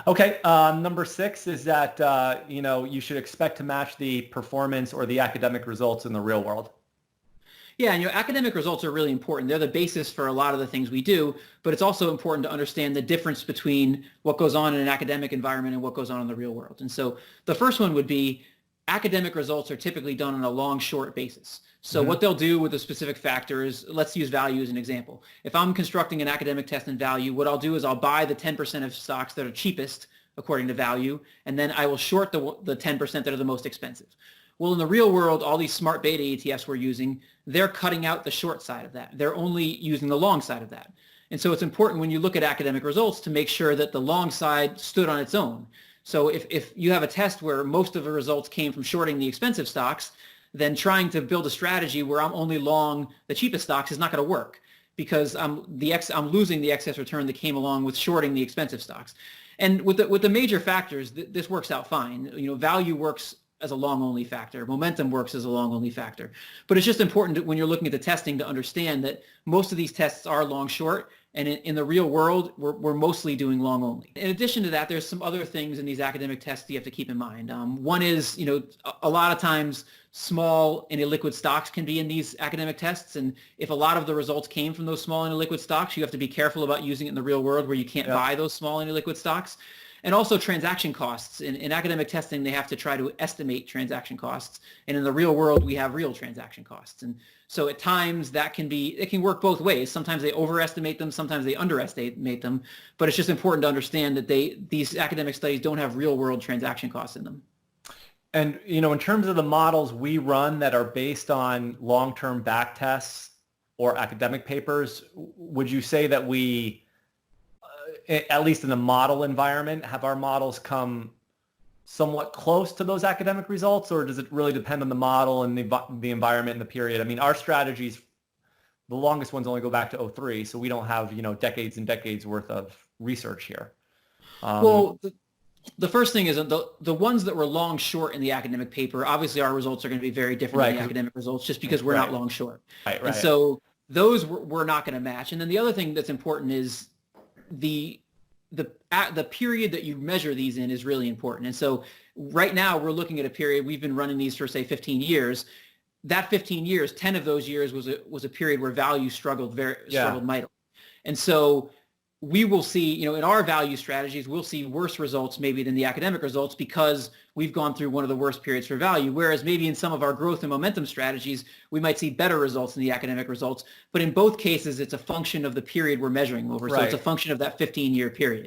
Okay. Number six is that, you should expect to match the performance or the academic results in the real world. Yeah, and academic results are really important. They're the basis for a lot of the things we do, but it's also important to understand the difference between what goes on in an academic environment and what goes on in the real world. And so the first one would be academic results are typically done on a long-short basis. So Hmm. what they'll do with a specific factor is, let's use value as an example. If I'm constructing an academic test in value, what I'll do is I'll buy the 10% of stocks that are cheapest according to value, and then I will short the 10% that are the most expensive. Well, in the real world, all these smart beta ETFs we're using, they're cutting out the short side of that. They're only using the long side of that. And so it's important when you look at academic results to make sure that the long side stood on its own. So if you have a test where most of the results came from shorting the expensive stocks, then trying to build a strategy where I'm only long the cheapest stocks is not going to work, because I'm losing the excess return that came along with shorting the expensive stocks. And with the major factors, this works out fine. Value works as a long-only factor. Momentum works as a long-only factor. But it's just important when you're looking at the testing to understand that most of these tests are long-short, and in the real world, we're mostly doing long-only. In addition to that, there's some other things in these academic tests you have to keep in mind. One is, a lot of times small and illiquid stocks can be in these academic tests, and if a lot of the results came from those small and illiquid stocks, you have to be careful about using it in the real world where you can't buy those small and illiquid stocks. And also transaction costs. In academic testing, they have to try to estimate transaction costs. And in the real world, we have real transaction costs. And so at times it can work both ways. Sometimes they overestimate them, sometimes they underestimate them. But it's just important to understand that these academic studies don't have real world transaction costs in them. And, in terms of the models we run that are based on long-term back tests or academic papers, would you say that we, at least in the model environment, have our models come somewhat close to those academic results, or does it really depend on the model and the environment and the period? I mean, our strategies, the longest ones only go back to '03, so we don't have, decades and decades worth of research here. Well, the first thing is the ones that were long short in the academic paper, obviously our results are going to be the than the academic results just because we're not long short. Right. And so those we're not going to match. And then the other thing that's important is the period that you measure these in is really important. And so right now we're looking at a period, we've been running these for say 15 years. That 15 years, 10 of those years was a period where value struggled mightily. And so we will see, in our value strategies, we'll see worse results maybe than the academic results because we've gone through one of the worst periods for value. Whereas maybe in some of our growth and momentum strategies, we might see better results than the academic results. But in both cases, it's a function of the period we're measuring over. So it's a function of that 15-year period.